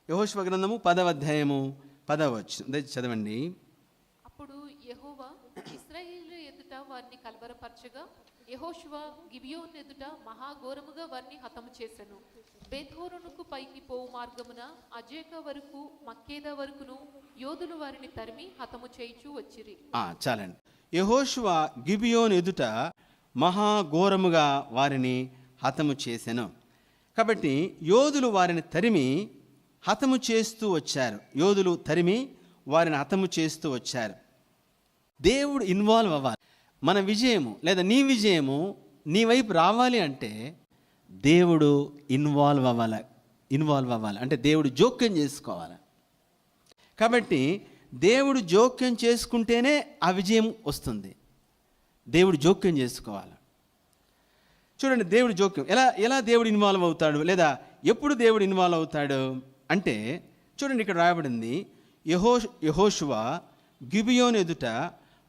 యెహోషువ గ్రంథము 10వ అధ్యాయము 10వ వచనం చదవండి. అప్పుడు యెహోవా ఇశ్రాయేలు ఎదుట వారిని కలవరపరచగా యెహోషువ గిబియోను ఎదుట మహాఘోరముగా వారిని హతము చేసెను. బేత్హోరోనుకు పైకి పోవు మార్గమున అజేకా వరకు మక్కేదా వరకును యోధులు వారిని తరిమి హతము చేయుచూ వచ్చిరి. చాలండి. యెహోషువ గిబియోను ఎదుట మహాఘోరముగా వారిని హతము చేసెను. కాబట్టి యోధులు వారిని తరిమి హతము చేస్తూ వచ్చారు. యోధులు తరిమి వారిని హతము చేస్తూ వచ్చారు. దేవుడు ఇన్వాల్వ్ అవ్వాలి. మన విజయము లేదా నీ విజయము నీ వైపు రావాలి అంటే దేవుడు ఇన్వాల్వ్ అవ్వాలి. అంటే దేవుడు జోక్యం చేసుకోవాలి. కాబట్టి దేవుడు జోక్యం చేసుకుంటేనే ఆ విజయం వస్తుంది. దేవుడు జోక్యం చేసుకోవాలి. చూడండి, దేవుడు జోక్యం ఎలా దేవుడు ఇన్వాల్వ్ అవుతాడు లేదా ఎప్పుడు దేవుడు ఇన్వాల్వ్ అవుతాడు అంటే చూడండి, ఇక్కడ రాయబడింది, యెహోషువ గిబియోను ఎదుట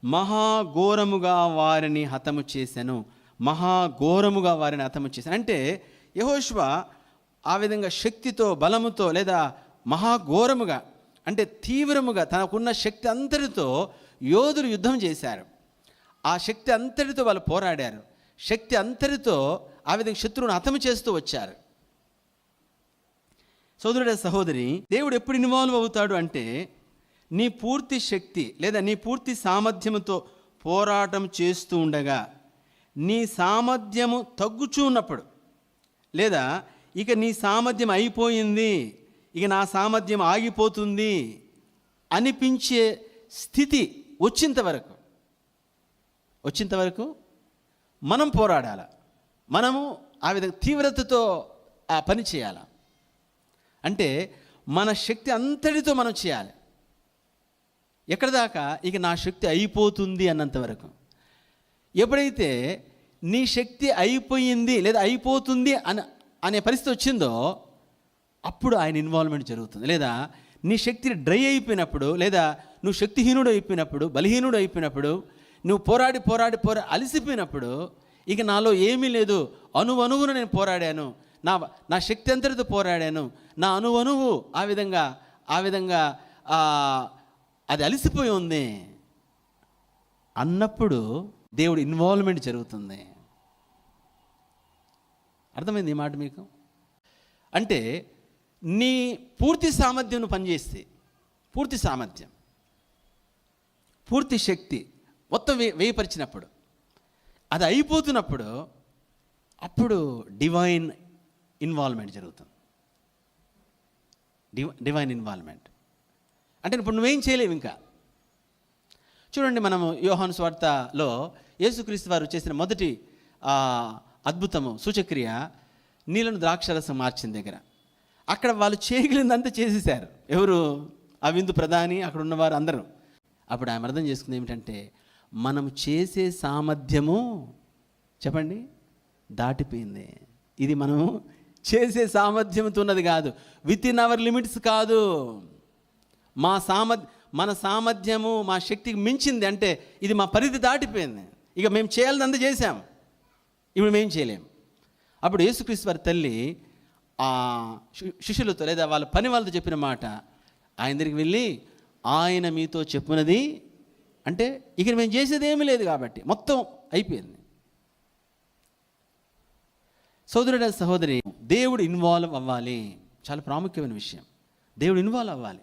మహాఘోరముగా వారిని హతము చేశాను. మహాఘోరముగా వారిని హతము చేశాను అంటే యెహోషువ ఆ విధంగా శక్తితో బలముతో లేదా మహాఘోరముగా అంటే తీవ్రముగా తనకున్న శక్తి అంతటితో యోధులు యుద్ధం చేశారు. ఆ శక్తి అంతటితో వాళ్ళు పోరాడారు. శక్తి అంతటితో ఆ విధంగా శత్రువును హతము చేస్తూ వచ్చారు. సోదరుడ సహోదరి, దేవుడు ఎప్పుడు ఇన్వాల్వ్ అవుతాడు అంటే నీ పూర్తి శక్తి లేదా నీ పూర్తి సామర్థ్యముతో పోరాటం చేస్తూ ఉండగా నీ సామర్థ్యము తగ్గుచూ ఉన్నప్పుడు లేదా ఇక నీ సామర్థ్యం అయిపోయింది, ఇక నా సామర్థ్యం ఆగిపోతుంది అనిపించే స్థితి వచ్చేంత వరకు మనం పోరాడాలి. మనము ఆ విధంగా తీవ్రతతో ఆ పని చేయాలి. అంటే మన శక్తి అంతటితో మనం చేయాలి. ఎక్కడ దాకా ఇక నా శక్తి అయిపోతుంది అన్నంత వరకు. ఎప్పుడైతే నీ శక్తి అయిపోయింది లేదా అయిపోతుంది అనే పరిస్థితి వచ్చిందో అప్పుడు ఆయన ఇన్వాల్వ్మెంట్ జరుగుతుంది. లేదా నీ శక్తి డ్రై అయిపోయినప్పుడు లేదా నువ్వు శక్తిహీనుడు అయిపోయినప్పుడు, బలహీనుడు అయిపోయినప్పుడు, నువ్వు పోరాడి అలసిపోయినప్పుడు ఇక నాలో ఏమీ లేదు, అణువణువున నేను పోరాడాను, నా శక్తి అంతటితో పోరాడాను, నా అణువణువు ఆ విధంగా అది అలసిపోయి ఉంది అన్నప్పుడు దేవుడు ఇన్వాల్వ్మెంట్ జరుగుతుంది. అర్థమైంది ఈ మాట మీకు? అంటే నీ పూర్తి సామర్థ్యం పనిచేస్తే, పూర్తి సామర్థ్యం, పూర్తి శక్తి మొత్తం వేయపరిచినప్పుడు, అది అయిపోతున్నప్పుడు అప్పుడు డివైన్ ఇన్వాల్వ్మెంట్ జరుగుతుంది. డివైన్ ఇన్వాల్వ్మెంట్ అంటే ఇప్పుడు నువ్వేం చేయలేవు ఇంకా. చూడండి, మనము యోహాను సువార్తలో యేసుక్రీస్తు వారు చేసిన మొదటి అద్భుతము సూచక్రియ నీళ్ళను ద్రాక్షరసం మార్చిన దగ్గర. అక్కడ వాళ్ళు చేయగలిగిందంతా చేసేసారు. ఎవరు? ఆ విందు ప్రధాని, అక్కడ ఉన్నవారు అందరూ. అప్పుడు ఆయన అర్థం చేసుకుంది ఏమిటంటే మనం చేసే సామర్థ్యము చెప్పండి దాటిపోయింది. ఇది మనము చేసే సామర్థ్యంతో ఉన్నది కాదు, విత్ ఇన్ అవర్ లిమిట్స్ కాదు. మన సామర్థ్యము మా శక్తికి మించింది. అంటే ఇది మా పరిధి దాటిపోయింది. ఇక మేము చేయాలంత చేసాం, ఇప్పుడు మేము చేయలేం. అప్పుడు యేసుక్రీస్తు వారి తల్లి ఆ శిష్యులతో లేదా వాళ్ళ పని వాళ్ళతో చెప్పిన మాట, ఆయన దగ్గరికి వెళ్ళి ఆయన మీతో చెప్పున్నది అంటే ఇక మేము చేసేది ఏమీ లేదు కాబట్టి మొత్తం అయిపోయింది. సోదరుడ సహోదరి, దేవుడు ఇన్వాల్వ్ అవ్వాలి. చాలా ప్రాముఖ్యమైన విషయం. దేవుడు ఇన్వాల్వ్ అవ్వాలి.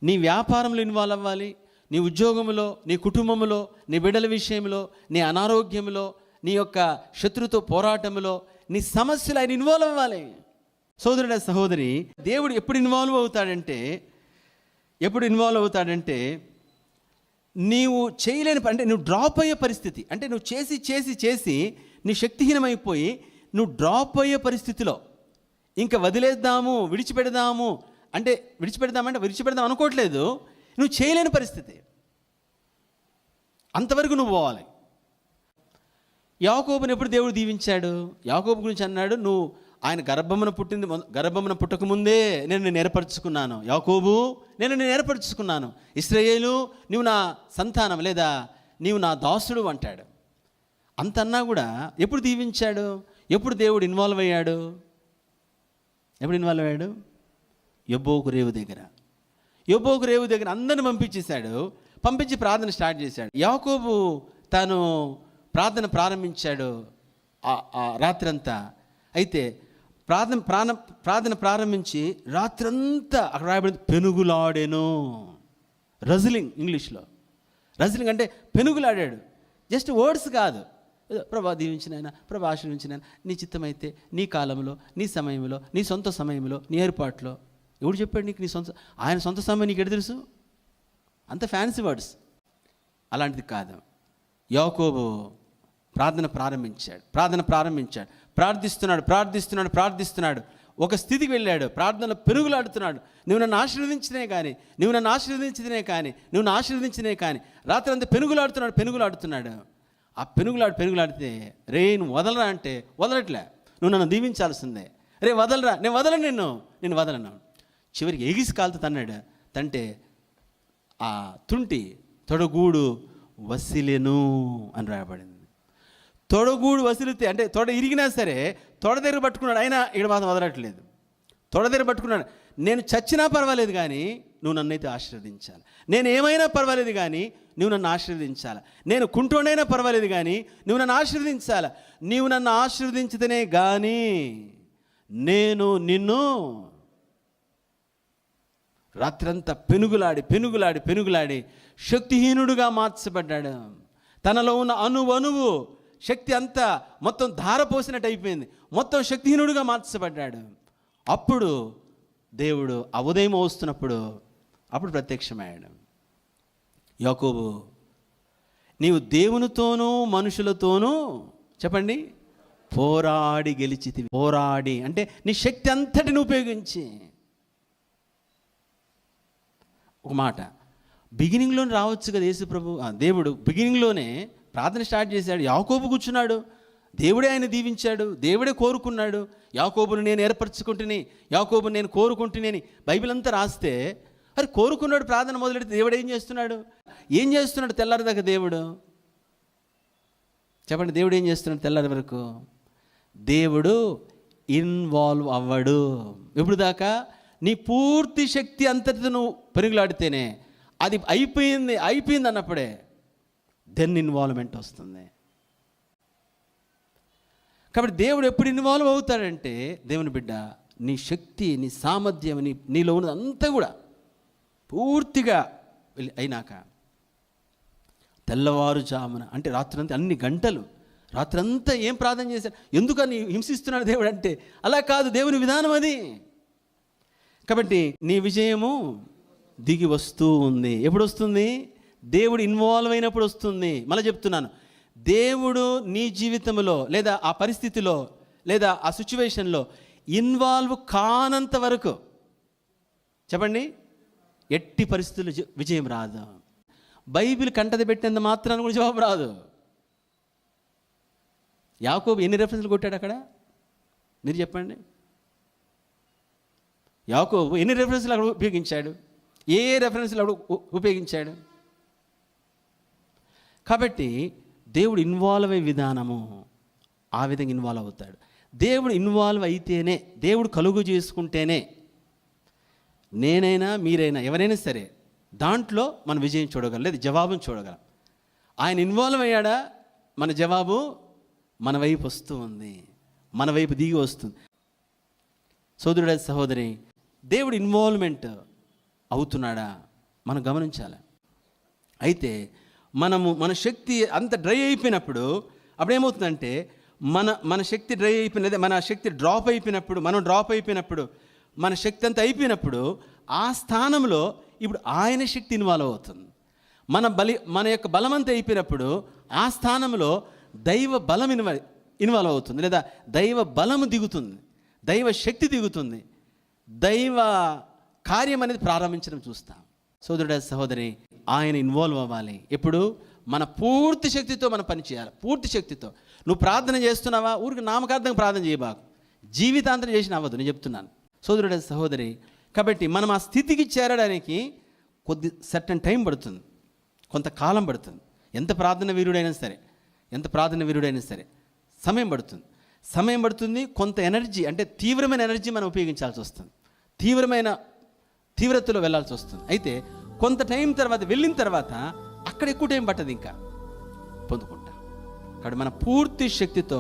నీ వ్యాపారంలో ఇన్వాల్వ్ అవ్వాలి, నీ ఉద్యోగంలో, నీ కుటుంబంలో, నీ బిడ్డల విషయంలో, నీ అనారోగ్యంలో, నీ యొక్క శత్రుతో పోరాటంలో, నీ సమస్యలు ఆయన ఇన్వాల్వ్ అవ్వాలి. సోదరుడ సహోదరి, దేవుడు ఎప్పుడు ఇన్వాల్వ్ అవుతాడంటే నీవు చేయలేని అంటే నువ్వు డ్రాప్ అయ్యే పరిస్థితి, అంటే నువ్వు చేసి నీ శక్తిహీనమైపోయి నువ్వు డ్రాప్ అయ్యే పరిస్థితిలో ఇంకా విడిచిపెడదాం అనుకోవట్లేదు, నువ్వు చేయలేని పరిస్థితి, అంతవరకు నువ్వు పోవాలి. యాకోబుని ఎప్పుడు దేవుడు దీవించాడు? యాకోబు గురించి అన్నాడు, నువ్వు ఆయన గర్భమున పుట్టకముందే నేను నిన్ను ఏర్పరచుకున్నాను. యాకోబు, నేను నిన్ను ఏర్పరచుకున్నాను. ఇశ్రాయేలు, నీవు నా సంతానం లేదా నీవు నా దాసుడు అంటాడు. అంతన్నా కూడా ఎప్పుడు దీవించాడు? ఎప్పుడు దేవుడు ఇన్వాల్వ్ అయ్యాడు? యబ్బోకు రేవు దగ్గర అందరిని పంపించి ప్రార్థన స్టార్ట్ చేశాడు. యాకోబు తాను ప్రార్థన ప్రారంభించాడు ఆ రాత్రంతా. అయితే ప్రార్థన ప్రారంభించి రాత్రంతా అక్కడ రాయబడింది పెనుగులాడేను. రజిలింగ్, ఇంగ్లీష్లో రజిలింగ్ అంటే పెనుగులాడాడు. జస్ట్ వర్డ్స్ కాదు, ప్రభా దీవించినైనా, ప్రభా ఆశీర్వించినైనా, నీ చిత్తమైతే, నీ కాలంలో, నీ సమయంలో, నీ సొంత సమయంలో, నీ ఏర్పాట్లో. ఎవడు చెప్పాడు నీకు నీ సొంత? ఆయన సొంత సమయం నీకు ఎటు తెలుసు? అంత ఫ్యాన్సీ వర్డ్స్. అలాంటిది కాదు. యాకోబు ప్రార్థన ప్రారంభించాడు. ప్రార్థిస్తున్నాడు. ఒక స్థితికి వెళ్ళాడు. ప్రార్థనలో పెనుగులాడుతున్నాడు. నువ్వు నన్ను ఆశీర్వదించినే కానీ రాత్రి అంతా పెనుగులాడుతున్నాడు. ఆ పెనుగులాడితే రే నువ్వు వదలరా అంటే వదలట్లే. నువ్వు నన్ను దీవించాల్సిందే. రే వదలరా, నేను వదలను. చివరికి ఎగిసి కాలుతో తంటే ఆ తుంటి తొడగూడు వసిలెను అని రాయబడింది. తొడగూడు వసిలితే అంటే తొడ ఇరిగినా సరే తొడ దగ్గర పట్టుకున్నాడు. అయినా ఇక్కడ మాత్రం వదలట్లేదు. తొడ దగ్గర పట్టుకున్నాడు. నేను చచ్చినా పర్వాలేదు కానీ నువ్వు నన్నైతే ఆశీర్వదించాలి. నేను ఏమైనా పర్వాలేదు కానీ నువ్వు నన్ను ఆశీర్వదించాలి. నేను కుంటోనైనా పర్వాలేదు కానీ నువ్వు నన్ను ఆశీర్వదించాలి. నీవు నన్ను ఆశీర్వదించితేనే కానీ నేను నిన్ను. రాత్రంతా పెనుగులాడి శక్తిహీనుడుగా మార్చబడ్డాడు. తనలో ఉన్న అణువు శక్తి అంతా మొత్తం ధారపోసినట్టు అయిపోయింది. మొత్తం శక్తిహీనుడుగా మార్చబడ్డాడు. అప్పుడు దేవుడు ఆ ఉదయం వస్తున్నప్పుడు అప్పుడు ప్రత్యక్షమయ్యాడు. యాకోబు, నీవు దేవునితోనూ మనుషులతోనూ చెప్పండి పోరాడి గెలిచితివి. పోరాడి అంటే నీ శక్తి అంతటిని ఉపయోగించి. ఒక మాట బిగినింగ్లోనే రావచ్చు కదా యేసు ప్రభు. దేవుడు బిగినింగ్లోనే ప్రార్థన స్టార్ట్ చేశాడు. యాకోబు కూర్చున్నాడు. దేవుడే ఆయన దీవించాడు. దేవుడే కోరుకున్నాడు. యాకోబును నేను ఏర్పరచుకుంటుని, యాకోబును నేను కోరుకుంటుని బైబిల్ అంతా రాస్తే అరే కోరుకున్నాడు. ప్రార్థన మొదలెడితే దేవుడు ఏం చేస్తున్నాడు తెల్లారి దాకా? దేవుడు చెప్పండి, దేవుడు ఏం చేస్తున్నాడు తెల్లారి వరకు? దేవుడు ఇన్వాల్వ్ అవ్వడు. ఎప్పుడు దాకా? నీ పూర్తి శక్తి అంతటితో నువ్వు పెరుగులాడితేనే అది అయిపోయింది అన్నప్పుడే దెన్ ఇన్వాల్వ్మెంట్ వస్తుంది. కాబట్టి దేవుడు ఎప్పుడు ఇన్వాల్వ్ అవుతాడంటే, దేవుని బిడ్డ నీ శక్తి, నీ సామర్థ్యం, నీలో ఉన్నది అంతా కూడా పూర్తిగా అయినాక తెల్లవారుజామున అంటే రాత్రంతా అన్ని గంటలు రాత్రంతా ఏం ప్రార్థన చేశాడు? ఎందుకని హింసిస్తున్నాడు దేవుడు అంటే? అలా కాదు, దేవుని విధానం అది. కాబట్టి నీ విజయము దిగి వస్తూ ఉంది. ఎప్పుడు వస్తుంది? దేవుడు ఇన్వాల్వ్ అయినప్పుడు వస్తుంది. మళ్ళీ చెప్తున్నాను, దేవుడు నీ జీవితంలో లేదా ఆ పరిస్థితిలో లేదా ఆ సిచ్యువేషన్లో ఇన్వాల్వ్ కానంత వరకు చెప్పండి ఎట్టి పరిస్థితుల్లో విజయం రాదు. బైబిల్ కంటది పెట్టినంత మాత్రాన్ని కూడా జవాబు రాదు. యాకోబు ఎన్ని రెఫరెన్స్లు కొట్టాడు అక్కడ? మీరు చెప్పండి. యాకోబు ఎన్ని రెఫరెన్స్లు అక్కడ ఉపయోగించాడు? ఏ రెఫరెన్స్లు అక్కడ ఉపయోగించాడు? కాబట్టి దేవుడు ఇన్వాల్వ్ అయ్యే విధానము ఆ విధంగా ఇన్వాల్వ్ అవుతాడు. దేవుడు ఇన్వాల్వ్ అయితేనే, దేవుడు కలుగు చేసుకుంటేనే నేనైనా మీరైనా ఎవరైనా సరే దాంట్లో మన విజయం చూడగలం, లేదా జవాబును చూడగలం. ఆయన ఇన్వాల్వ్ అయ్యాడా, మన జవాబు మన వైపు వస్తూ ఉంది, మన వైపు దిగి వస్తుంది. సోదరుడ సహోదరి, దేవుడు ఇన్వాల్వ్మెంట్ అవుతున్నాడా మనం గమనించాలి. అయితే మన శక్తి అంత డ్రై అయిపోయినప్పుడు అప్పుడేమవుతుందంటే మన శక్తి డ్రై అయిపోయినది, మన శక్తి డ్రాప్ అయిపోయినప్పుడు, మనం డ్రాప్ అయిపోయినప్పుడు, మన శక్తి అంతా అయిపోయినప్పుడు ఆ స్థానంలో ఇప్పుడు ఆయన శక్తి ఇన్వాల్వ్ అవుతుంది. మన యొక్క బలం అంతా అయిపోయినప్పుడు ఆ స్థానంలో దైవ బలం ఇన్వాల్వ్ అవుతుంది, లేదా దైవ బలము దిగుతుంది, దైవ శక్తి దిగుతుంది, దైవ కార్యం అనేది ప్రారంభించడం చూస్తాం. సోదరుడ సహోదరి, ఆయన ఇన్వాల్వ్ అవ్వాలి. ఎప్పుడు? మన పూర్తి శక్తితో మనం పని చేయాలి. పూర్తి శక్తితో. నువ్వు ప్రార్థన చేస్తున్నావా? ఊరికి నామకార్థంగా ప్రార్థన చేయబాకు, జీవితాంతరం చేసిన అవ్వదు, నేను చెప్తున్నాను సోదరుడ సహోదరి. కాబట్టి మనం ఆ స్థితికి చేరడానికి కొద్ది సర్టన్ టైం పడుతుంది, కొంతకాలం పడుతుంది. ఎంత ప్రార్థన వీరుడైనా సరే సమయం పడుతుంది. కొంత ఎనర్జీ అంటే తీవ్రమైన ఎనర్జీ మనం ఉపయోగించాల్సి వస్తుంది. తీవ్రమైన తీవ్రతలో వెళ్ళాల్సి వస్తుంది. అయితే కొంత టైం తర్వాత వెళ్ళిన తర్వాత అక్కడ ఎక్కువ టైం పట్టదు, ఇంకా పొందుకుంటా. కాబట్టి మన పూర్తి శక్తితో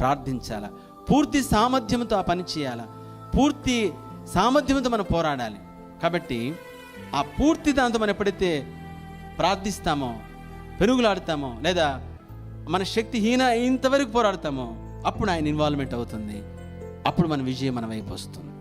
ప్రార్థించాలా, పూర్తి సామర్థ్యంతో ఆ పని చేయాలా, పూర్తి సామర్థ్యంతో మనం పోరాడాలి. కాబట్టి ఆ పూర్తి దాంతో మనం ఎప్పుడైతే ప్రార్థిస్తామో, పెనుగులాడతామో, లేదా మన శక్తిహీన ఇంతవరకు పోరాడతామో, అప్పుడు ఆయన ఇన్వాల్వ్మెంట్ అవుతుంది. అప్పుడు మన విజయం మన వైపు వస్తుంది.